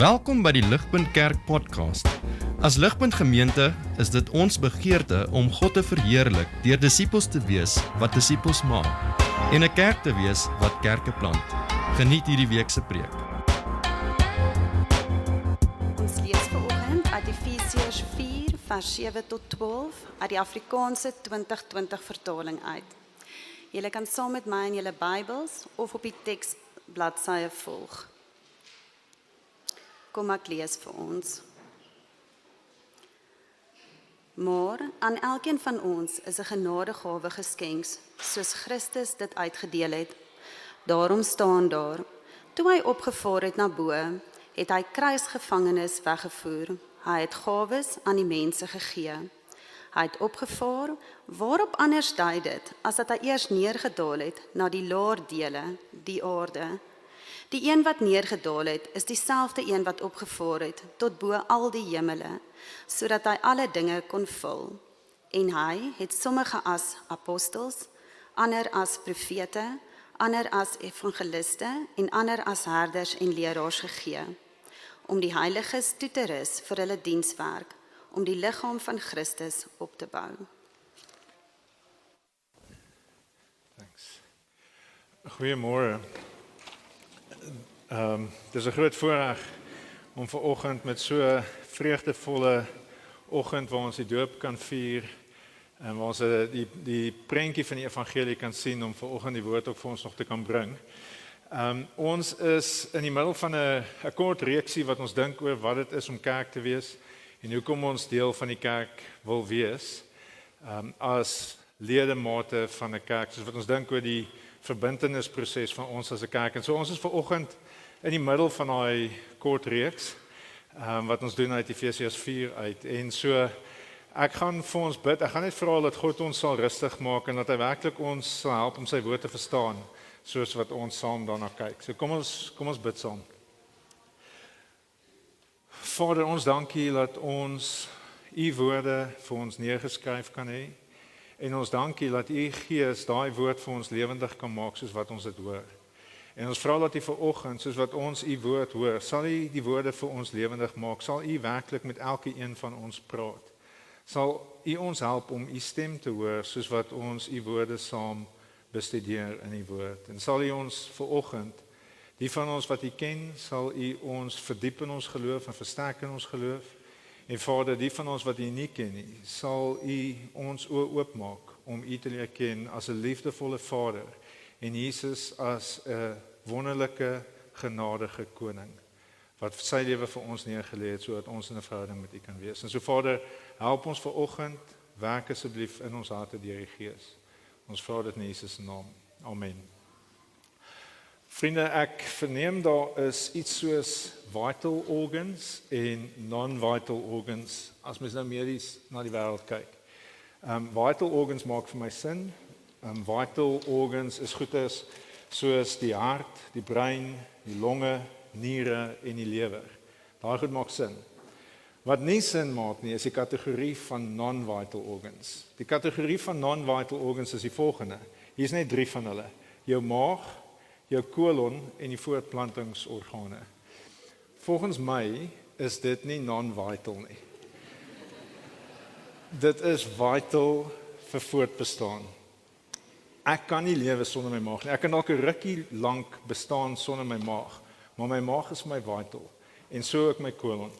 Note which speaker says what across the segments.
Speaker 1: Welkom by die Ligpunt Kerk podcast. As Ligpunt Gemeente is dit ons begeerte om God te verheerlik deur disippels te wees wat disippels maak en 'n kerk te wees wat kerke plant. Geniet hierdie week se preek.
Speaker 2: Ons lees vanoggend uit Efesiërs 4 vers 7 tot 12 uit die Afrikaanse 2020 vertaling uit. Julle kan saam met my in julle Bybels of op die teksbladsye volg. Kom ek lees vir ons. Maar aan elkeen van ons is 'n genadegawe geskenk, soos Christus dit uitgedeel het. Daarom staan daar, toe hy opgevaar het na bo, het hy kruisgevangenes weggevoer. Hy het gawes aan die mense gegee. Hy het opgevaar, waarop anders dui dit, as dat hy eers neergedaal het na die laer dele, die aarde. Die een wat neergedaal het, is dieselfde een wat opgevaar het, tot bo al die hemele, sodat hy alle dinge kon vul. En hy het sommige as apostels, ander as profete, ander as evangeliste, en ander as herders en leraars gegee, om die heiliges toe te rus vir hulle dienswerk, om die liggaam van Christus op te bou.
Speaker 3: Thanks. Goeiemôre. Dis 'n groot voorreg om vanoggend met so 'n vreugdevolle oggend waar ons die doop kan vier en waar ons die prentjie van die evangelie kan sien om vanoggend die woord ook vir ons nog te kan bring. Ons is in die middel van 'n kort reeksie wat ons dink oor wat dit is om kerk te wees en hoekom ons deel van die kerk wil wees as ledemate van 'n kerk, soos wat ons dink oor die verbintenisproses van ons as 'n kerk. En so ons is vanoggend in die middel van daai kort reeks wat ons doen uit Efesiërs 4 uit. En so ek gaan vir ons bid. Ek gaan net vra dat God ons sal rustig maak en dat hy werklik ons sal help om sy woord te verstaan soos wat ons saam daarna kyk. So kom ons bid saam. Vader, ons dankie dat ons u woorde vir ons neergeskryf kan hê. En ons dankie dat u Gees daai woord vir ons lewendig kan maak soos wat ons dit hoor. En ons vra dat u vanoggend, soos wat ons u woord hoor, sal u die woorde vir ons lewendig maak, sal u werklik met elke een van ons praat. Sal u ons help om u stem te hoor, soos wat ons u woorde saam bestudeer in u woord. En sal u ons vanoggend, die van ons wat u ken, sal u ons verdiep in ons geloof en versterk in ons geloof. En Vader, die van ons wat u nie ken nie, sal u ons oë oopmaak om u te leer ken as 'n liefdevolle Vader en Jesus as 'n wonderlike, genadige koning wat sy lewe vir ons neergelê het sodat ons in 'n verhouding met u kan wees. En so Vader, help ons vanoggend, werk asseblief in ons harte deur die Gees. Ons vra dit in Jesus se naam. Amen. Vriende, ek verneem daar is iets soos vital organs en non-vital organs, as mens nou medies na die wêreld kyk. Vital organs maak vir my sin. Vital organs is goedes soos die hart, die brein, die longe, niere en die lewer. Daai goed maak sin. Wat nie sin maak nie, is die kategorie van non-vital organs. Die kategorie van non-vital organs is die volgende. Hier is net 3 van hulle. Jou maag, jou kolon en die voortplantingsorgane. Volgens my is dit nie non-vital nie. Dit is vital vir voortbestaan. Ek kan nie lewe sonder my maag nie. Ek kan dalk 'n rukkie lank bestaan sonder my maag, maar my maag is my vital en so ook my kolon.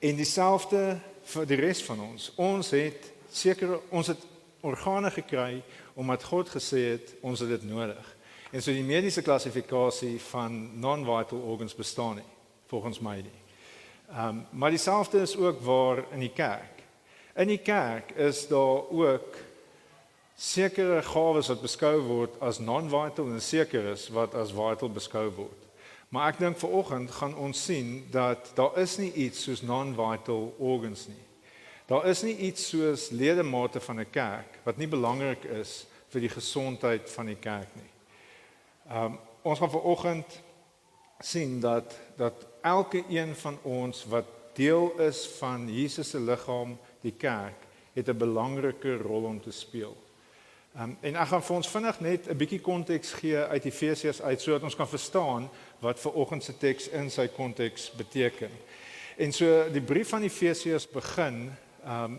Speaker 3: En dieselfde vir die res van ons. Ons het organe gekry omdat God gesê het ons het dit nodig. En so die mediese klassifikasie van non-vital organs bestaan nie, volgens my nie. Maar dieselfde is ook waar in die kerk. In die kerk is daar ook sekere gawes wat beskou word as non-vital en seker is wat as vital beskou word. Maar ek dink vanoggend gaan ons sien dat daar is nie iets soos non-vital organs nie. Daar is nie iets soos ledemate van 'n kerk wat nie belangrik is vir die gesondheid van die kerk nie. Ons gaan vanoggend sien dat elke een van ons wat deel is van Jesus se liggaam, die kerk, het 'n belangrike rol om te speel. En ek gaan vir ons vinnig net 'n bietjie konteks gee uit Efesiërs uit sodat ons kan verstaan wat vanoggend se teks in sy konteks beteken. En so die brief van Efesiërs begin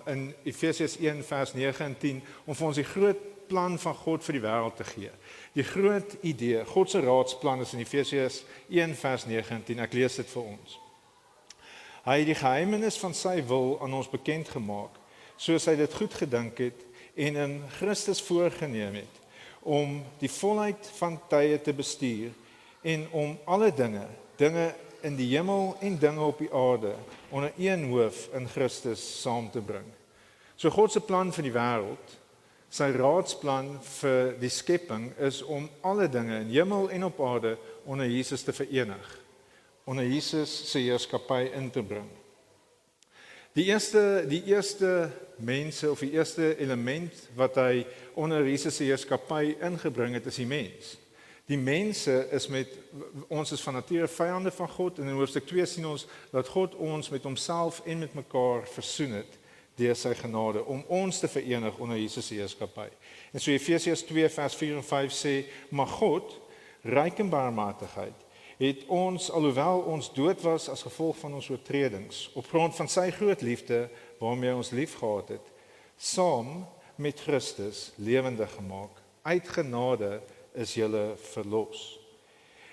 Speaker 3: in Efesiërs 1 vers 9 en 10 om vir ons die groot plan van God vir die wêreld te gee. Die groot idee, God se raadsplan is in Efesiërs 1 vers 9 en 10. Ek lees dit vir ons. Hy het die geheimenis van sy wil aan ons bekend gemaak, soos hy dit goed gedink het en in Christus voorgenem het, om die volheid van tye te bestuur en om alle dinge in die hemel en dinge op die aarde, onder een hoof in Christus saam te bring. So God se plan vir die wêreld, sy raadsplan vir die skepping is om alle dinge in hemel en op aarde onder Jesus te verenig, onder Jesus se heerskappy in te bring. Die eerste mense of die eerste element wat hy onder Jesus se heerskappy ingebring het, is die mens. Die mense ons is van nature vyande van God, en in hoofstuk 2 sien ons dat God ons met homself en met mekaar versoen het deur sy genade, om ons te verenig onder Jesus se heerskappy. En so Efesiërs 2 vers 4 en 5 sê, maar God, ryk in barmhartigheid, het ons, alhoewel ons dood was as gevolg van ons oortredings, op grond van sy groot liefde, waarmee ons lief gehad het, saam met Christus lewendig gemaak. Uit genade is julle verlos.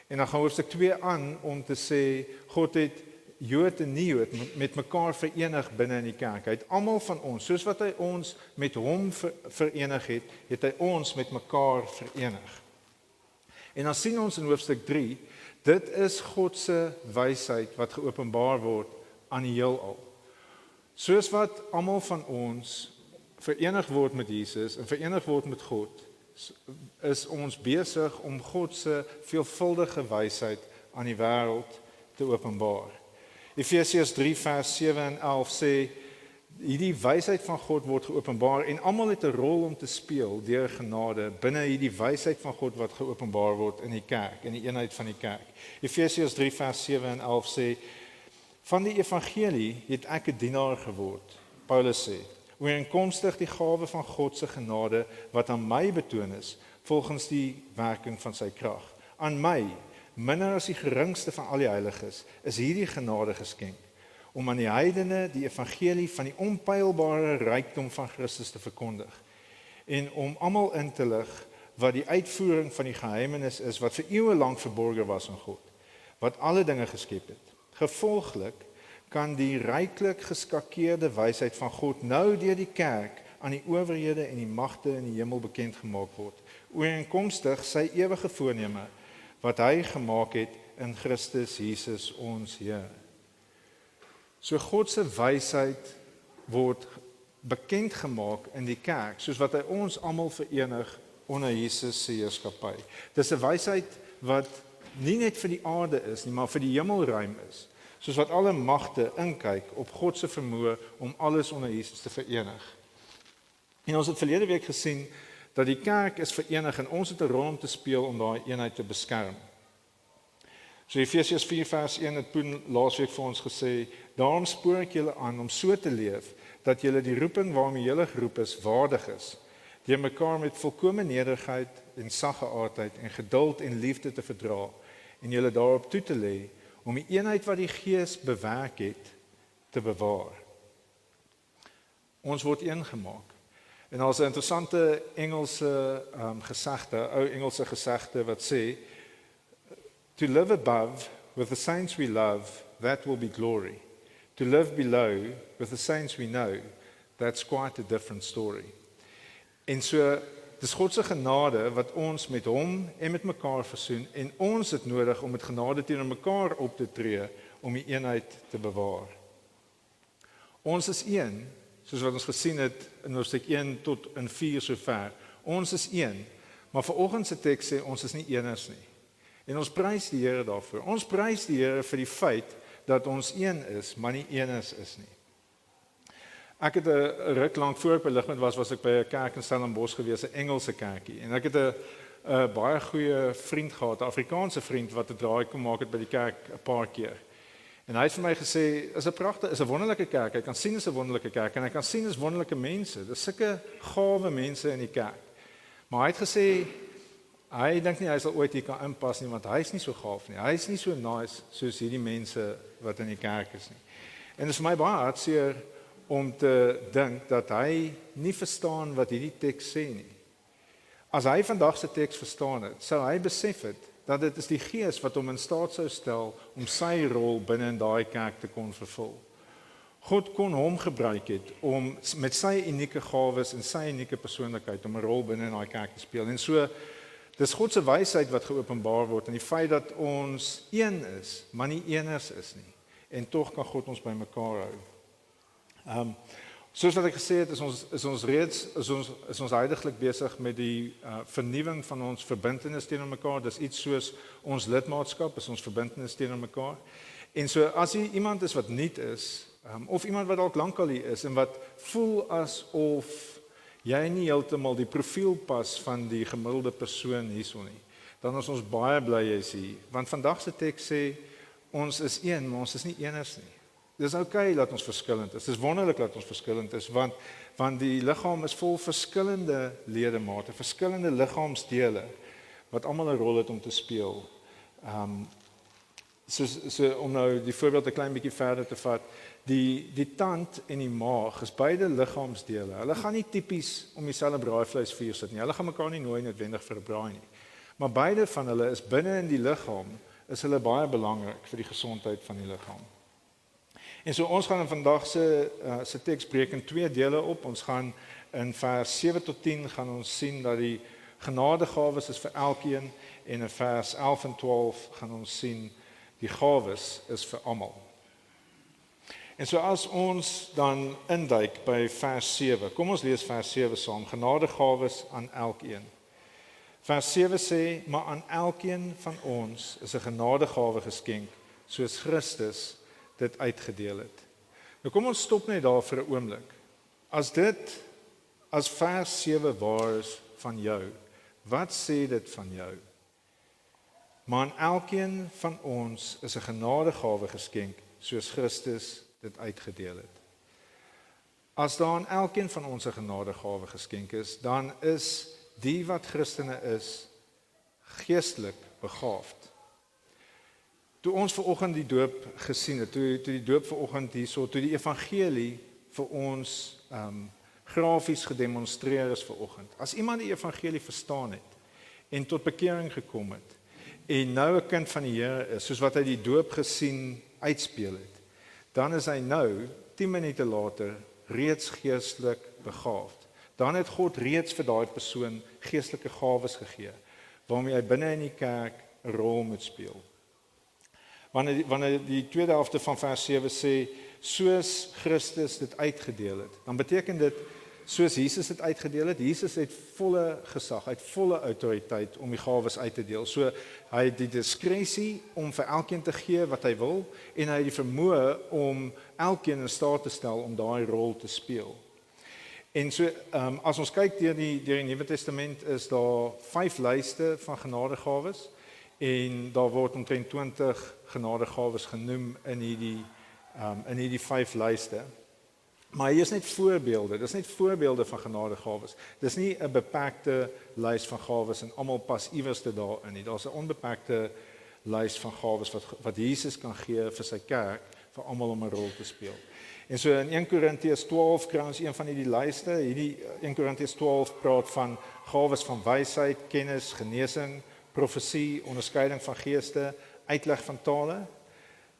Speaker 3: En dan gaan hoofstuk 2 aan om te sê, God het Jood en nie-Jood met mekaar verenig binne in die kerk. Hy het almal van ons, soos wat hy ons met hom verenig het, het hy ons met mekaar verenig. En dan sien ons in hoofstuk 3, dit is God se wysheid wat geopenbaar word aan die heelal. Soos wat almal van ons verenig word met Jesus en verenig word met God, is ons besig om God se veelvuldige wysheid aan die wêreld te openbaar. Efesiërs 3 vers 7 en 11 sê, hierdie wysheid van God word geopenbaar en almal het 'n rol om te speel deur genade binne hierdie wysheid van God wat geopenbaar word in die kerk, in die eenheid van die kerk. Efesiërs 3 vers 7 en 11 sê, van die evangelie het ek 'n dienaar geword, Paulus sê, ooreenkomstig die gawe van God se genade wat aan my betoon is, volgens die werking van sy krag. Aan my, minder as die geringste van al die heiliges, is hierdie genade geskenk, om aan die heidene die evangelie van die onpeilbare rykdom van Christus te verkondig, en om almal in te lig wat die uitvoering van die geheimenis is, wat vir eeue lank verborge was in God, wat alle dinge geskep het. Gevolglik kan die ryklik geskakeerde wysheid van God nou deur die kerk aan die owerhede en die magte in die hemel bekend gemaak word, ooreenkomstig sy ewige voorneme, wat hy gemaak het in Christus Jesus ons Heer. So God se wysheid word bekend gemaak in die kerk, soos wat hy ons almal verenig onder Jesus se heerskappy. Dis 'n wysheid wat nie net vir die aarde is nie, maar vir die hemelruim is, soos wat alle magte inkyk op God se vermoë om alles onder Jesus te verenig. En ons het verlede week gesien dat die kerk is verenig en ons het 'n rol om te speel om daai eenheid te beskerm. So Efesiërs 4 vers 1 het Poen laasweek vir ons gesê, daarom spoor ek julle aan om so te leef, dat julle die roeping waarmee julle geroep is, waardig is, deur mekaar met volkomme nederigheid en saggeaardheid en geduld en liefde te verdra, en julle daarop toe te lê, om die eenheid wat die Gees bewerk het, te bewaar. Ons word een gemaak. En daar's 'n interessante Engelse ou Engelse gesegde wat sê, to live above with the saints we love, that will be glory. To live below with the saints we know, that's quite a different story. En so, dis God se genade wat ons met hom en met mekaar versoen, en ons het nodig om met genade teenoor mekaar op te tree, om die eenheid te bewaar. Ons is een, soos wat ons gesien het in hoofstuk 1 tot in 4 sover. Ons is een, maar vanoggend se teks sê ons is nie eeners nie. En ons prys die Here daarvoor. Ons prys die Here vir die feit dat ons een is, maar nie eeners is nie. Ek het 'n ruk lank voor ek by Ligpunt was ek by 'n kerk in Stellenbosch gewees, 'n Engelse kerkie. En ek het 'n baie goeie vriend gehad, 'n Afrikaanse vriend wat 'n draai kom maak het by die kerk 'n paar keer. En hy het vir my gesê, is 'n wonderlike kerk. Hy kan sien is 'n wonderlike kerk en hy kan sien is wonderlike mense. Dis sulke gawe mense in die kerk. Maar hy het gesê, hy dink nie hy sal ooit hier kan inpas nie, want hy is nie so gaaf nie. Hy is nie so nice soos hierdie mense wat in die kerk is nie. En dit is vir my baie hartseer om te dink dat hy nie verstaan wat hierdie teks sê nie. As hy vandag se teks verstaan het, sou hy besef het dat dit is die Gees wat hom in staat sou stel om sy rol binne in daai kerk te kon vervul. God kon hom gebruik het om met sy unieke gawes en sy unieke persoonlikheid om 'n rol binne in daai kerk te speel. En so dis God se wysheid wat geopenbaar word en die feit dat ons een is, maar nie eeners is nie. En tog kan God ons bymekaar hou. Soos wat ek gesê het, is ons heidaglik besig met die vernuwing van ons verbintenis teenoor mekaar. Dis iets soos ons lidmaatskap is ons verbintenis teenoor mekaar. En so as jy iemand is wat nuut is, of iemand wat dalk lankal hier is en wat voel asof jy nie heeltemal die profiel pas van die gemiddelde persoon hierson nie, dan is ons baie bly jy's hier, want vandag se teks sê ons is een, maar ons is nie eeners nie. Dis oukei dat ons verskillend is. Dis wonderlik dat ons verskillend is, want die liggaam is vol verskillende ledemate, verskillende liggaamsdele wat almal 'n rol het om te speel. So om nou die voorbeeld 'n klein bietjie verder te vat, die tand en die maag is beide liggaamsdele. Hulle gaan nie tipies om dieselfde braaivleisvuur sit nie. Hulle gaan mekaar nie nooi noodwendig vir 'n braai nie. Maar beide van hulle is binne in die liggaam, is hulle baie belangrik vir die gesondheid van die liggaam. En so ons gaan in vandag se teks breek in 2 dele op. Ons gaan in vers 7 tot 10 gaan ons sien dat die genadegawes is vir elkeen, en in vers 11 en 12 gaan ons sien die gawes is vir almal. En so as ons dan induik by vers 7, kom ons lees vers 7 saam, genadegawes aan elkeen. Vers 7 sê, maar aan elkeen van ons is 'n genadegawe geskenk, soos Christus dit uitgedeel het. Nou kom ons stop net daar vir 'n oomblik. As vers 7 waar is van jou, wat sê dit van jou? Maar aan elkeen van ons is 'n genadegawe geskenk, soos Christus dit uitgedeel het. As daar aan elkeen van ons 'n genadegawe geskenk is, dan is die wat Christene is, geestelik begaafd. Toe ons vanoggend die doop gesien het, toe die doop vanoggend hierso, toe die evangelie vir ons grafies gedemonstreer is vanoggend. As iemand die evangelie verstaan het en tot bekering gekom het en nou 'n kind van die Here is, soos wat hy die doop gesien uitspeel het, dan is hy nou 10 minute later reeds geestelik begaafd. Dan het God reeds vir daai persoon geestelike gawes gegee waarmee hy binne in die kerk 'n rol moet speel. Wanneer die tweede helfte van vers 7 sê, soos Christus dit uitgedeel het, dan beteken dit, soos Jesus dit uitgedeel het, Jesus het volle gesag, hy het volle autoriteit om die gawes uit te deel. So, hy het die diskresie om vir elkeen te gee wat hy wil, en hy het die vermoë om elkeen in staat te stel om daai rol te speel. En so, as ons kyk deur die Nuwe Testament, is daar 5 lyste van genadegawes, en daar word omtrent 20 genadegawes genoem in hierdie 5 lyste. Maar hier is net voorbeelde, dis net voorbeelde van genadegawes. Dis nie 'n beperkte lys van gawes en almal pas iewers daarin nie. Daar's 'n onbeperkte lys van gawes wat Jesus kan gee vir sy kerk, vir almal om 'n rol te speel. En so in 1 Korintiërs 12 kry ons een van hierdie lyste. Hierdie 1 Korintiërs 12 praat van gawes van wysheid, kennis, genesing, profesie, onderskeiding van geeste, uitleg van tale,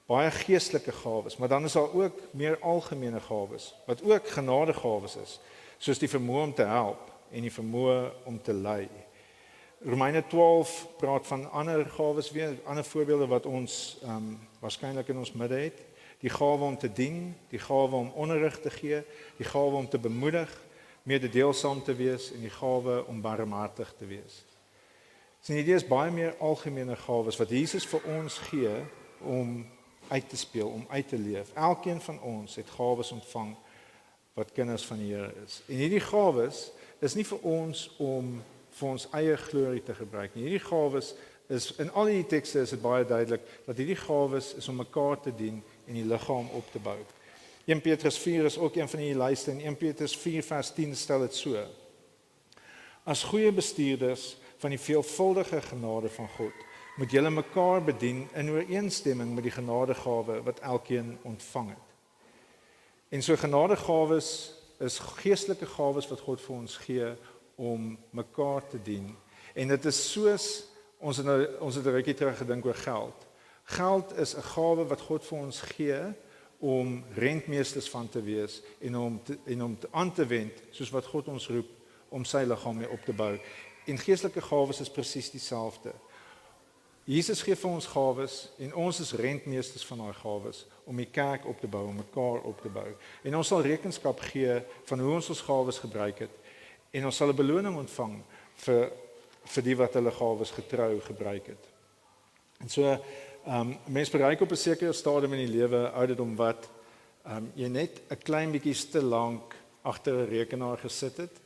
Speaker 3: baie geestelike gawes, maar dan is daar ook meer algemene gawes, wat ook genadegawes is, soos die vermoë om te help en die vermoë om te lei. Romeine 12 praat van ander gawes weer, ander voorbeelde wat ons waarskynlik in ons midde het, die gawe om te dien, die gawe om onderrig te gee, die gawe om te bemoedig, mededeelsaam te wees en die gawe om barmhartig te wees. Sien, hierdie is baie meer algemene gawes wat Jesus vir ons gee om uit te speel, om uit te leef. Elkeen van ons het gawes ontvang wat kinders van die Here is. En hierdie gawes is nie vir ons om vir ons eie glorie te gebruik nie. Hierdie gawes is, in al die tekste is dit baie duidelik, dat hierdie gawes is om mekaar te dien en die liggaam op te bou. 1 Petrus 4 is ook een van die lyste, en 1 Petrus 4 vers 10 stel dit so. As goeie bestuurders van die veelvuldige genade van God, moet julle mekaar bedien in ooreenstemming met die genadegawe wat elkeen ontvang het. En so genadegawes is geestelike gawes wat God vir ons gee om mekaar te dien. En dit is soos ons het 'n rukkie terug gedink oor geld. Geld is 'n gawe wat God vir ons gee om rentmeesters van te wees en om aan te wend soos wat God ons roep om sy liggaam mee op te bou. En geestelike gawes is presies dieselfde. Jesus gee vir ons gawes en ons is rentmeesters van daai gawes om die kerk op te bou, om mekaar op te bou. En ons sal rekenskap gee van hoe ons gawes gebruik het en ons sal 'n beloning ontvang vir die wat hulle gawes getrou gebruik het. En so mens bereik op 'n sekere stadium in die lewe ouderdom wat jy net 'n klein bietjie te lank agter 'n rekenaar gesit het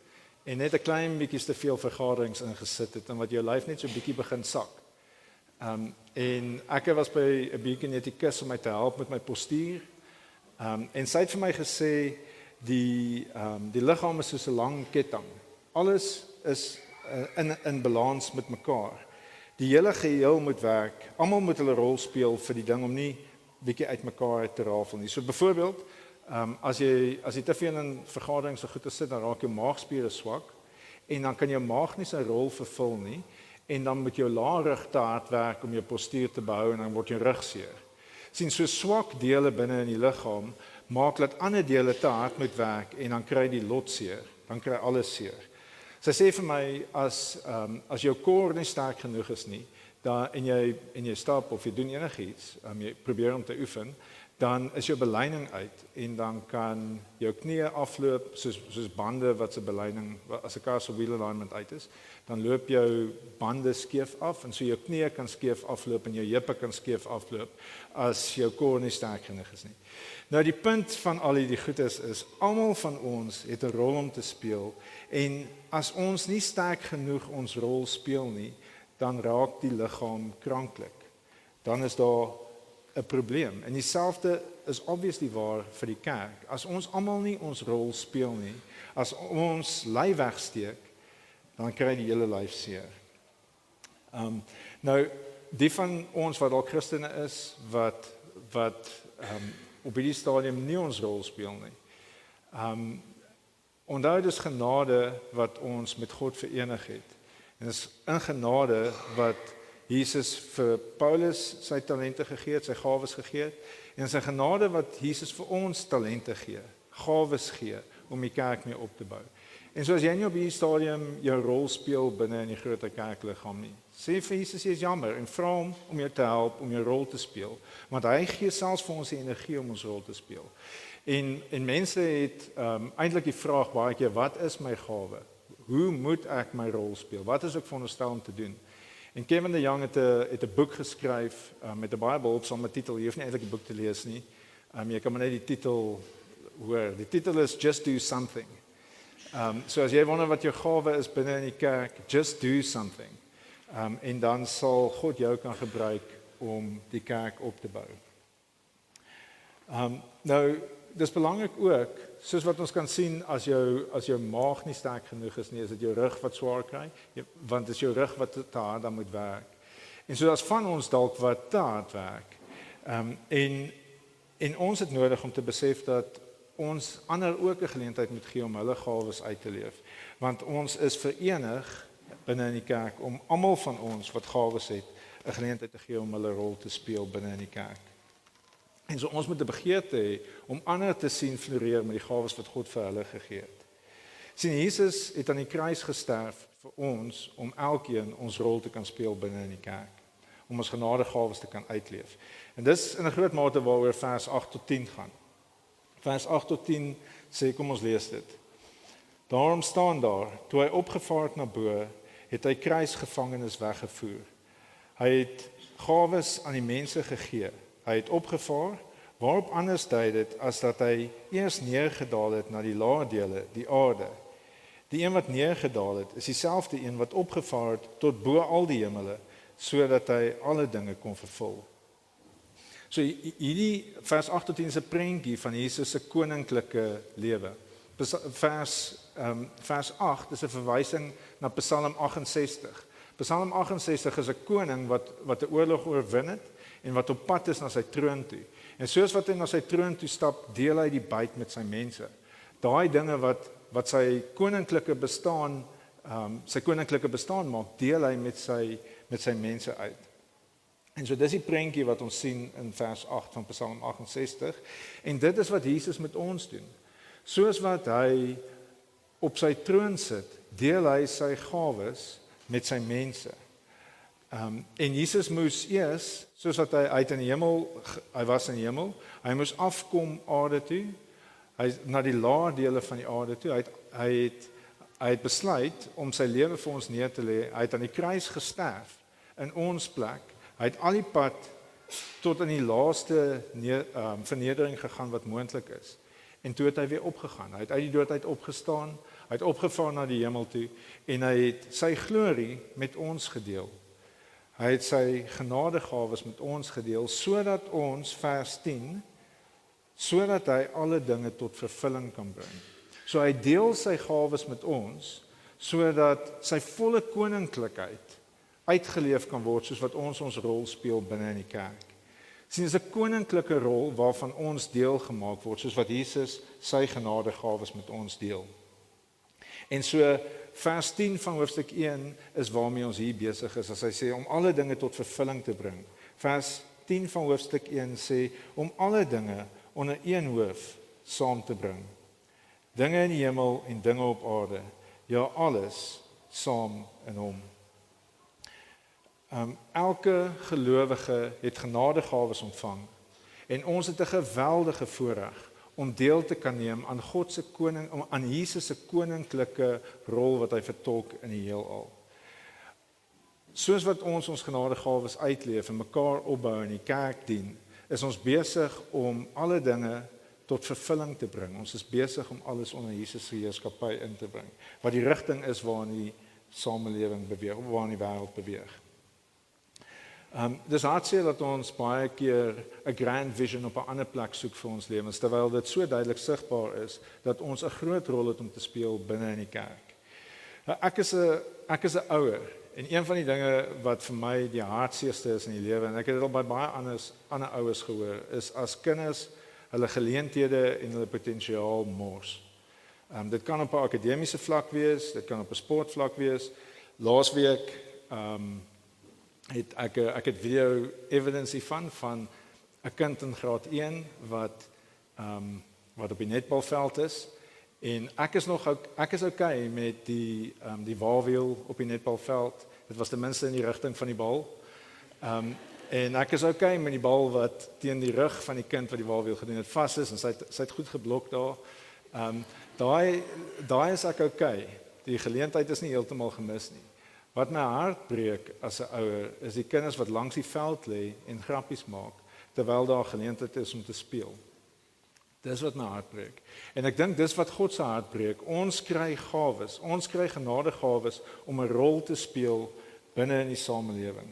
Speaker 3: en net 'n klein bietjie te veel vergaderings ingesit het en wat jou lyf net so bietjie begin sak. En ek was by 'n biokinetikus om my te help met my postuur. En sy het vir my gesê die liggaam is soos 'n lang ketting. Alles is in balans met mekaar. Die hele geheel moet werk. Almal moet hulle rol speel vir die ding om nie bietjie uit mekaar te rafel nie. So byvoorbeeld, as jy te veel in vergaderings so goed sit, dan raak jou maagspiere swak en dan kan jou maag nie sy rol vervul nie en dan moet jou laarrug te hard werk om jou postuur te behou en dan word jou rug seer. Sien, so swak dele binne in die liggaam maak dat ander dele te hard moet werk en dan kry die lot seer, dan kry alles seer. Sy sê vir my as jou kor nie sterk genoeg is nie, en jy stap of jy doen enigiets, jy probeer om te oefen, dan is jou beleining uit en dan kan jou knieë afloop soos bande wat se beleining as 'n kar se wheel alignment uit is, dan loop jou bande skeef af en so jou knieë kan skeef afloop en jou heupe kan skeef afloop as jou kor nie sterk genoeg is nie. Nou die punt van al die goed is almal van ons het 'n rol om te speel en as ons nie sterk genoeg ons rol speel nie, dan raak die liggaam kranklik. Dan is daar 'n probleem. En dieselfde is obviously waar vir die kerk. As ons almal nie ons rol speel nie, as ons lyf wegsteek, dan kry die hele lyf seer. Nou die van ons wat al Christene is wat op hierdie stadium nie ons rol speel nie. Onthou dis genade wat ons met God verenig het. En dis in genade wat Jesus vir Paulus sy talente gegee het, sy gawes gegee het, en sy genade wat Jesus vir ons talente gee, gawes gee om die kerk mee op te bou. En so as jy nie op hierdie stadium jou rol speel binne in die groter kerkliggaam nie, sê vir Jesus jy is jammer en vra hom om jou te help om jou rol te speel, want hy gee selfs vir ons die energie om ons rol te speel. En mense het eintlik die vraag baie keer, wat is my gawe? Hoe moet ek my rol speel? Wat is ek veronderstel om te doen? En Kevin de Young het 'n boek geskryf met 'n baie behulpsame titel. Jy hoef nie eintlik die boek te lees nie. Jy kan maar net die titel hoor. Die titel is Just Do Something. So as jy wonder wat jou gawe is binne in die kerk, just do something. En dan sal God jou kan gebruik om die kerk op te bou. Nou, dis belangrik ook, soos wat ons kan sien as jou maag nie sterk genoeg is nie, is dit jou rug wat swaar kry, want dit is jou rug wat te hard dan moet werk. En so as van ons dalk wat te hard werk. En ons het nodig om te besef dat ons ander ook 'n geleentheid moet gee om hulle gawes uit te leef. Want ons is verenig binne in die kerk om almal van ons wat gawes het, 'n geleentheid te gee om hulle rol te speel binne in die kerk. En so ons moet 'n begeerte hê om ander te sien floreer met die gawes wat God vir hulle gegee het. Sien, Jesus het aan die kruis gesterf vir ons om elkeen ons rol te kan speel binne in die kerk, om ons genadegawes te kan uitleef. En dis in 'n groot mate waaroor vers 8 tot 10 gaan. Vers 8 tot 10 sê, kom ons lees dit. Daarom staan daar, toe hy opgevaar het na bo, het hy kruisgevangenes weggevoer. Hy het gawes aan die mense gegee. Hy het opgevaar, waarop anders dui dit as dat hy eers neergedaal het na die lae dele, die aarde. Die een wat neergedaal het, is dieselfde een wat opgevaar het tot bo al die hemele, sodat hy alle dinge kon vervul. So hierdie vers 8 tot 10 is 'n prentjie van Jesus se koninklike lewe. Vers 8 is 'n verwysing na Psalm 68. Psalm 68 is 'n koning wat 'n oorlog oorwin het en wat op pad is na sy troon toe. En soos wat hy na sy troon toe stap, deel hy die byt met sy mense. Daai dinge wat sy koninklike bestaan maak, deel hy met sy mense uit. En so dis die prentjie wat ons sien in vers 8 van Psalm 68. En dit is wat Jesus met ons doen. Soos wat hy op sy troon sit, deel hy sy gawes met sy mense. En Jesus moes eers, soos wat hy was in die hemel, hy moes afkom aarde toe, hy na die lae dele van die aarde toe, hy het besluit om sy lewe vir ons neer te lê, hy het aan die kruis gesterf in ons plek, hy het al die pad tot in die laaste vernedering gegaan wat moontlik is. En toe het hy weer opgegaan. Hy het uit die dood uit opgestaan, hy het opgevaar na die hemel toe en hy het sy glorie met ons gedeel. Hy het sy genadegawes met ons gedeel sodat ons, vers 10, sodat hy alle dinge tot vervulling kan bring. So hy deel sy gawes met ons sodat sy volle koninklikheid uitgeleef kan word soos wat ons rol speel binne in die kerk. Sien, is 'n koninklike rol waarvan ons deel gemaak word, soos wat Jesus sy genadegawes met ons deel. En so vers 10 van hoofstuk 1 is waarmee ons hier besig is, as hy sê om alle dinge tot vervulling te bring. Vers 10 van hoofstuk 1 sê om alle dinge onder een hoof saam te bring. Dinge in die hemel en dinge op aarde, ja alles saam in hom. Elke gelowige het genadegawes ontvang en ons het 'n geweldige voorreg om deel te kan neem aan God se aan Jesus se koninklike rol wat hy vertolk in die heelal. Soos wat ons genadegawes uitleef en mekaar opbou en die kerk dien, is ons besig om alle dinge tot vervulling te bring. Ons is besig om alles onder Jesus se heerskappy in te bring, wat die rigting is waarin die samelewing beweeg, waarin die wêreld beweeg. Dis hartseer dat ons baie keer 'n grand vision op 'n ander plek soek vir ons lewens, terwyl dit so duidelik sigbaar is dat ons 'n groot rol het om te speel binne in die kerk. Ek is 'n ouer en een van die dinge wat vir my die hartseerste is in die lewe, en ek het dit al by baie ander ouers gehoor, is as kinders hulle geleenthede en hulle potensiaal mors. Dit kan op 'n akademiese vlak wees, dit kan op 'n sportvlak wees. Laasweek ek het video evidence van 'n kind in graad 1 wat op die netbalveld is en ek is okay met die waarwiel op die netbalveld. Dit was ten minste in die rigting van die bal. En ek is okay met die bal wat teen die rug van die kind wat die waarwiel gedoen het vas is en sy het goed geblok daar. Daai is ek okay. Die geleentheid is nie heeltemal gemis nie. Wat my hart breek as 'n ouer is die kinders wat langs die veld lê en grappies maak terwyl daar geleentheid is om te speel. Dis wat my hart breek. En ek dink dis wat God se hart breek. Ons kry gawes, ons kry genadegawes om 'n rol te speel binne in die samelewing.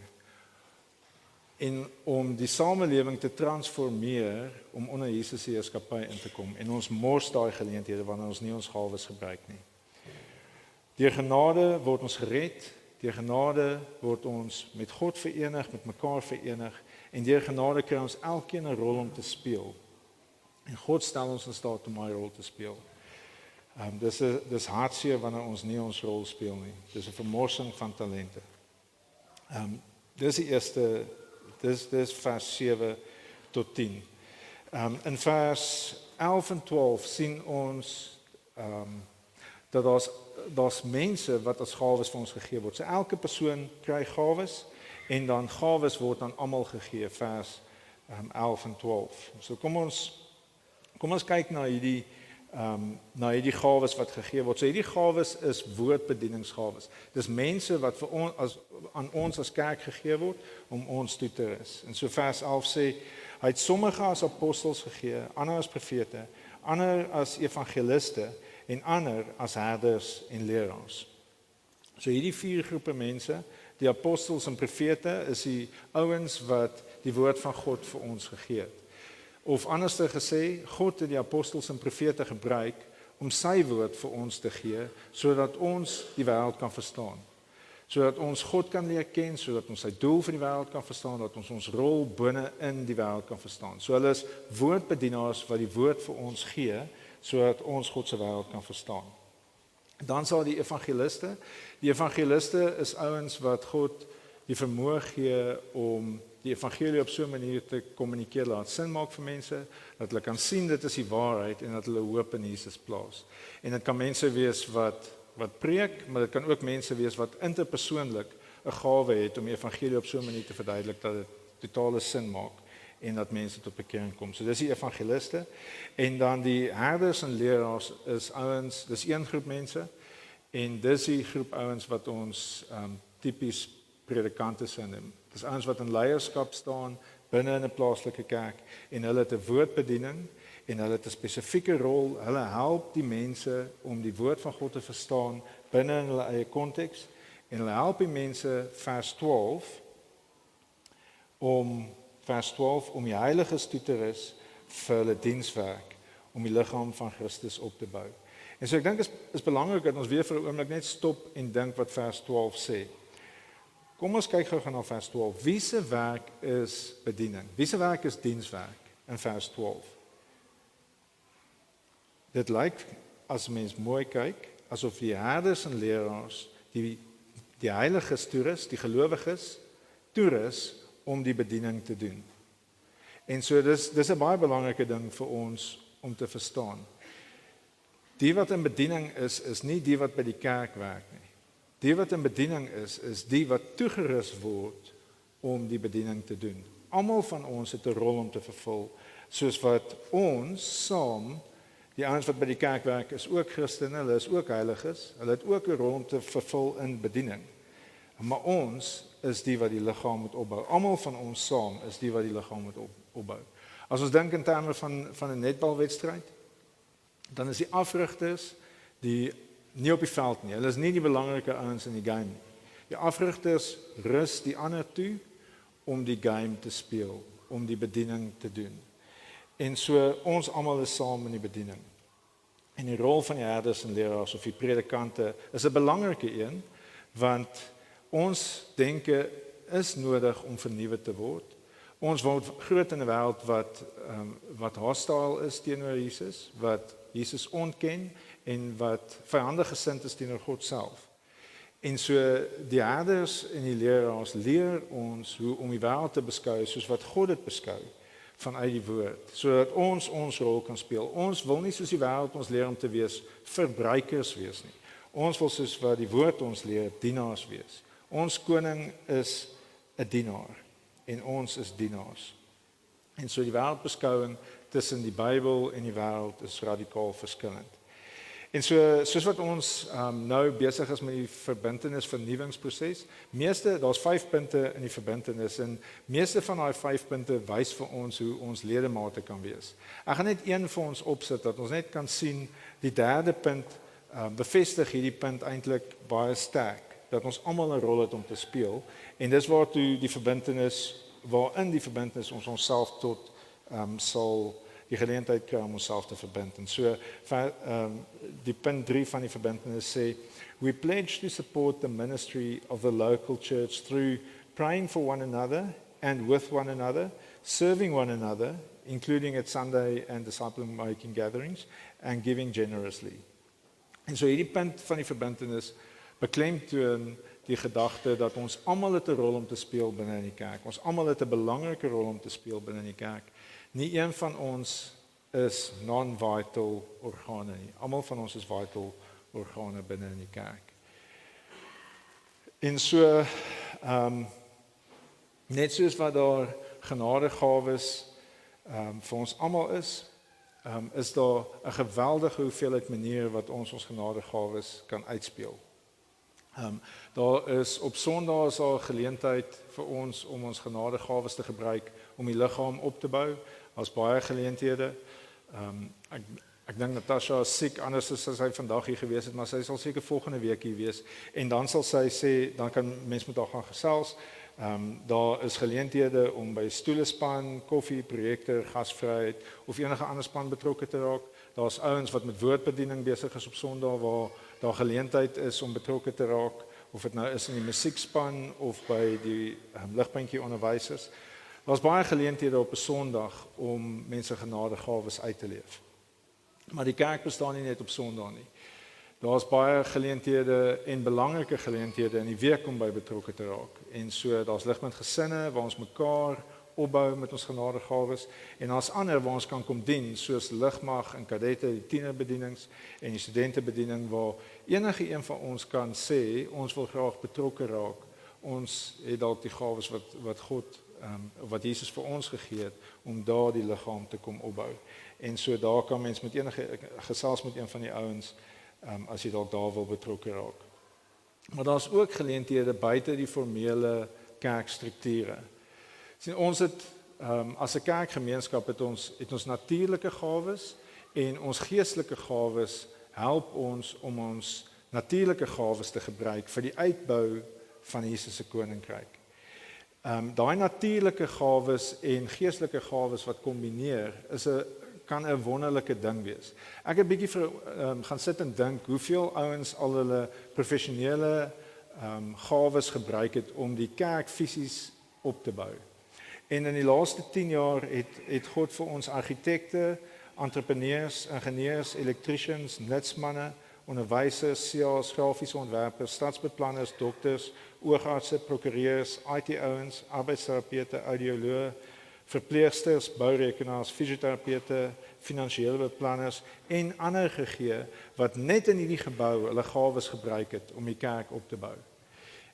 Speaker 3: En om die samelewing te transformeer om onder Jesus se heerskappy in te kom. En ons mors daai geleenthede wanneer ons nie ons gawes gebruik nie. Deur genade word ons gered. Deur genade word ons met God verenig, met mekaar verenig en deur genade kry ons elkeen 'n rol om te speel. En God stel ons in staat om daai rol te speel. Dis hartseer wanneer ons nie ons rol speel nie. Dis 'n vermorsing van talente. Dis die eerste, dis vers 7 tot 10. In vers 11 en 12 sien ons dat daar's mense wat as gawes vir ons gegee word. So elke persoon kry gawes en dan gawes word aan almal gegee, vers 11 en 12. So kom ons kyk na hierdie gawes wat gegee word. So hierdie gawes is woordbedieningsgawes. Dis mense wat vir ons aan ons as kerk gegee word om ons toe te rus. En so vers 11 sê hy het sommige as apostels gegee, ander as profete, ander as evangeliste en ander as herders en leraars. So hierdie 4 groepe mense, die apostels en profete, is die ouens wat die woord van God vir ons gegee het. Of anderste gesê, God het die apostels en profete gebruik om sy woord vir ons te gee, sodat ons die wêreld kan verstaan. Sodat ons God kan leer ken, sodat ons sy doel vir die wêreld kan verstaan, dat ons ons rol binne in die wêreld kan verstaan. So hulle is woordbedienaars wat die woord vir ons gee, sodat ons God se wêreld kan verstaan. Dan sal die evangeliste is ouens wat God die vermoë gee om die evangelie op so 'n manier te kommunikeer, laat sin maak vir mense, dat hulle kan sien dit is die waarheid en dat hulle hoop in Jesus plaas. En dit kan mense wees wat preek, maar dit kan ook mense wees wat interpersoonlik 'n gawe het om die evangelie op so 'n manier te verduidelik dat dit totale sin maak en dat mense tot bekering kom. So dis die evangeliste. En dan die herders en leraars is ouens, dis een groep mense en dis die groep ouens wat ons tipies predikante sou noem. Dis ouens wat in leierskap staan binne in 'n plaaslike kerk en hulle het 'n woordbediening en hulle het 'n spesifieke rol. Hulle help die mense om die woord van God te verstaan binne in hulle eie konteks en hulle help die mense vers 12 om die heiliges toe te rus vir hulle dienswerk om die liggaam van Christus op te bou. En so ek dink is belangrik dat ons weer vir 'n oomblik net stop en dink wat vers 12 sê. Kom ons kyk gou na vers 12. Wie se werk is bediening? Wie se werk is dienswerk in vers 12? Dit lyk as mens mooi kyk asof die herders en leraars die heiliges toerus, die gelowiges toerus om die bediening te doen. En so dis 'n baie belangrike ding vir ons om te verstaan. Die wat in bediening is nie die wat by die kerk werk nie. Die wat in bediening is die wat toegerus word om die bediening te doen. Almal van ons het 'n rol om te vervul, soos wat ons saam, die ouens wat by die kerk werk, is ook Christene, hulle is ook heiliges, hulle het ook 'n rol om te vervul in bediening. Maar ons is die wat die liggaam moet opbou. Almal van ons saam is die wat die liggaam moet opbou. As ons dink in terme van 'n netbalwedstryd, dan is die afrigters die nie op die veld nie. Hulle is nie die belangrike ouens in die game nie. Die afrigters rus die ander toe om die game te speel, om die bediening te doen. En so ons almal is saam in die bediening. En die rol van die herders en leraars of die predikante is 'n belangrike een, want ons denke is nodig om vernuwe te word. Ons word groot in 'n wêreld wat hostile is teenoor Jesus, wat Jesus ontken en wat vyandig gesind is teenoor God self. En so die herders en die leraars leer ons hoe om die wêreld te beskou soos wat God dit beskou vanuit die woord, sodat ons rol kan speel. Ons wil nie soos die wêreld ons leer om te wees verbruikers wees nie. Ons wil soos wat die woord ons leer dienaars wees. Ons koning is 'n dienaar en ons is dienaars. En so die wêreldbeskouing tussen die Bybel en die wêreld is radikaal verskillend. En soos wat ons nou besig is met die verbintenis vernuwingsproses, daar's 5 punte in die verbintenis en meeste van daai 5 punte wys vir ons hoe ons ledemate kan wees. Ek gaan net een vir ons opsit dat ons net kan sien die derde punt bevestig hierdie punt eintlik baie sterk, dat ons almal 'n rol het om te speel en dis waarin die verbintenis ons onsself tot sal die geleentheid kry om onsself te verbind. En so die punt 3 van die verbintenis sê, we pledge to support the ministry of the local church through praying for one another and with one another, serving one another, including at Sunday and disciple-making gatherings, and giving generously. En so hierdie punt van die verbintenis beklemtoon die gedagte dat ons almal het 'n rol om te speel binne in die kerk. Ons almal het 'n belangrike rol om te speel binne in die kerk. Nie een van ons is non-vital organe nie. Almal van ons is vital organe binne in die kerk. En so net soos wat daar genadegawes vir ons almal is daar 'n geweldige hoeveelheid maniere wat ons genadegawes kan uitspeel. Daar is op Sondae is daar 'n geleentheid vir ons om ons genadegawes te gebruik om die liggaam op te bou. Daar's baie geleenthede. Ek dink Natasha is siek, anders as sy vandag hier gewees het, maar sy sal seker volgende week hier wees. En dan sal sy sê, dan kan mens met haar gaan gesels. Daar is geleenthede om by stoelespan, koffie, projekte, gasvryheid of enige ander span betrokke te raak. Daar's ouens wat met woordbediening besig is op Sondag waar daar geleentheid is om betrokke te raak, of dit nou is in die musiekspan of by die ligpuntjie onderwysers. Daar's baie geleenthede op 'n Sondag om mense genadegawes uit te leef. Maar die kerk bestaan nie net op Sondag nie. Daar's baie geleenthede en belangrike geleenthede in die week om by betrokke te raak. En so daar's Ligpunt gesinne waar ons mekaar opbou met ons genadegawes en daar's ander waar ons kan kom dien soos Ligmag en kadette, die tienerbedienings en die studentebediening waar enige een van ons kan sê ons wil graag betrokke raak. Ons het dalk die gawes wat God wat Jesus vir ons gegee het om daardie liggaam te kom opbou. En so daar kan mens met enige gesels met een van die ouens as jy dalk daar wil betrokke raak. Maar daar's ook geleenthede buite die formele kerkstrukture. Sien, ons het as 'n kerkgemeenskap het ons natuurlike gawes en ons geestelike gawes help ons om ons natuurlike gawes te gebruik vir die uitbou van Jesus se koninkryk. Daai natuurlike gawes en geestelike gawes wat kombineer kan 'n wonderlike ding wees. Ek het 'n bietjie gaan sit en dink hoeveel ouens al hulle professionele gawes gebruik het om die kerk fisies op te bou. En in die laaste 10 jaar het God vir ons argitekte, entrepreneurs, ingenieurs, electricians, nutsmanne, onderwysers, CA's, grafiese ontwerpers, stadsbeplanners, dokters, oogartse, prokureurs, IT-ouens, arbeidsterapeute, audioloë, verpleegsters, bourekenaars, fisioterapeute, finansiële beplanners en ander gegee wat net in hierdie gebou hulle gawes gebruik het om die kerk op te bou.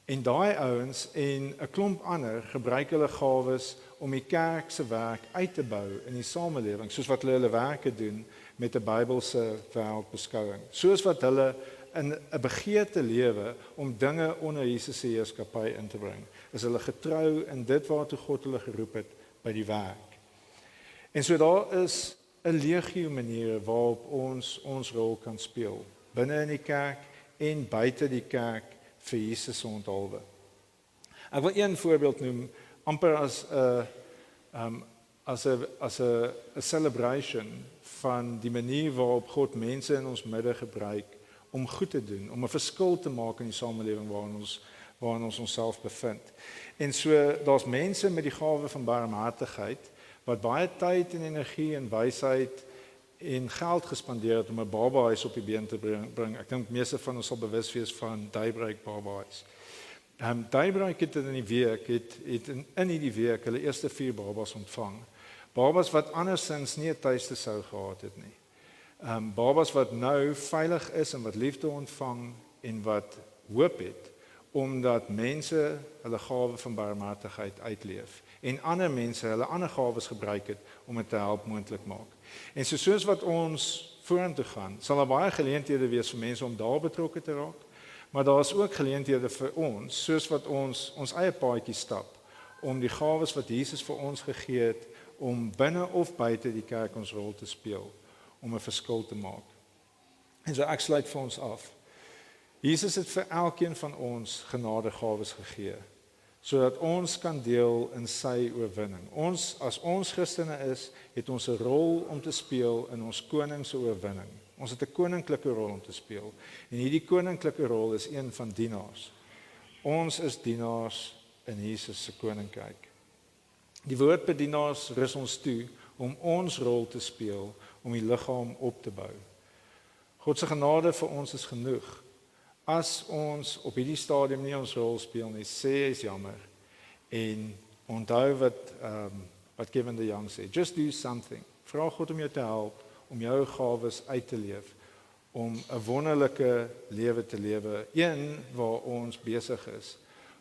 Speaker 3: En daai ouens en 'n klomp ander gebruik hulle gawes om die kerk se werk uit te bou in die samelewing, soos wat hulle werke doen met 'n Bybelse wêreldbeskouing. Soos wat hulle in 'n begeerte lewe om dinge onder Jesus se heerskappy in te bring. Is hulle getrou in dit waartoe God hulle geroep het by die werk. En so daar is 'n legio maniere waarop ons rol kan speel binne in die kerk en buite die kerk vir Jesus se onthaalwe. Ek wil een voorbeeld noem, amper as 'n celebration van die manier waarop God mense in ons midde gebruik om goed te doen, om 'n verskil te maak in die samelewing waarin ons onsself bevind. En so daar's mense met die gawe van barmhartigheid wat baie tyd en energie en wysheid en geld gespandeer het om 'n babahuis op die been te bring. Ek dink meeste van ons sal bewus wees van Daybreak babahuis. Daybreak het in die week hulle eerste 4 babas ontvang. Babas wat andersins nie 'n tuiste sou gehad het nie. Babas wat nou veilig is en wat liefde ontvang en wat hoop het omdat mense hulle gawe van barmhartigheid uitleef en ander mense hulle ander gawes gebruik het om dit te help moontlik maak. En soos wat ons vorentoe gaan, sal daar baie geleenthede wees vir mense om daar betrokke te raak, maar daar is ook geleenthede vir ons, soos wat ons eie paadjie stap, om die gawes wat Jesus vir ons gegee het, om binne of buite die kerk ons rol te speel, om 'n verskil te maak. En so ek sluit vir ons af. Jesus het vir elkeen van ons genadegawes gegee, sodat ons kan deel in sy oorwinning. As ons Christene is, het ons 'n rol om te speel in ons koning se oorwinning. Ons het 'n koninklike rol om te speel. En hierdie koninklike rol is een van dienaars. Ons is dienaars in Jesus se koninkryk. Die woord bedienaars rus ons toe om ons rol te speel om die liggaam op te bou. God se genade vir ons is genoeg. As ons op hierdie stadium nie ons rol speel nie, sê is jammer. En onthou wat Kevin de Young sê, just do something. Vra God om jou te help, om jou gawes uit te leef, om 'n wonderlike lewe te lewe, een waar ons besig is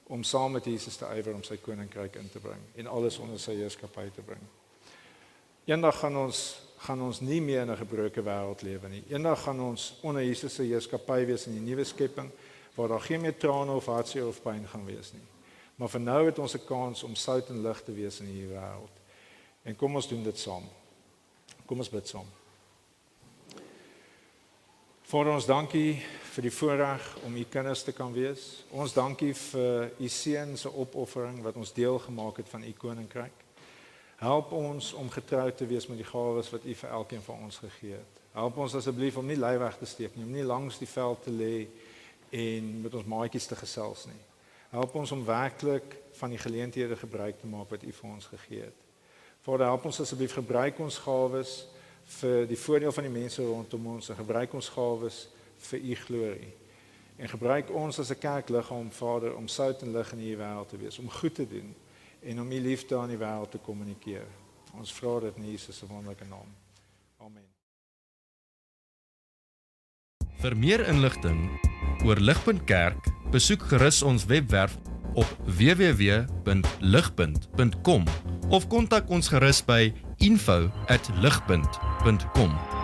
Speaker 3: om saam met Jesus te ywer om sy koninkryk in te bring en alles onder sy heerskappy te bring. Eendag gaan ons nie meer in 'n gebroke wêreld lewe nie. Eendag gaan ons onder Jesus se heerskappy wees in die nuwe skepping waar daar geen meer trane of hartseer of pyn gaan wees nie. Maar vir nou het ons 'n kans om sout en lig te wees in hierdie wêreld. En kom ons doen dit saam. Kom ons bid saam. Vader, ons dankie vir die voorreg om u kinders te kan wees. Ons dankie vir u seun se opoffering wat ons deel gemaak het van u koninkryk. Help ons om getrou te wees met die gawes wat u vir elkeen van ons gegee het. Help ons asseblief om nie lui weg te steek nie, om nie langs die veld te lê en met ons maatjies te gesels nie. Help ons om werklik van die geleenthede gebruik te maak wat u vir ons gegee het. Vader, help ons asseblief, gebruik ons gawes vir die voordeel van die mense rondom ons en gebruik ons gawes vir u glorie. En gebruik ons as 'n kerkliggaam, Vader, om sout en lig in hierdie wêreld te wees, om goed te doen en om u liefde aan die wêreld te kommunikeer. Ons vra dit in Jesus se wonderlike naam. Amen.
Speaker 1: Vir meer inligting oor Ligpunt Kerk, besoek gerus ons webwerf op www.ligpunt.com of kontak ons gerus by info@ligpunt.com.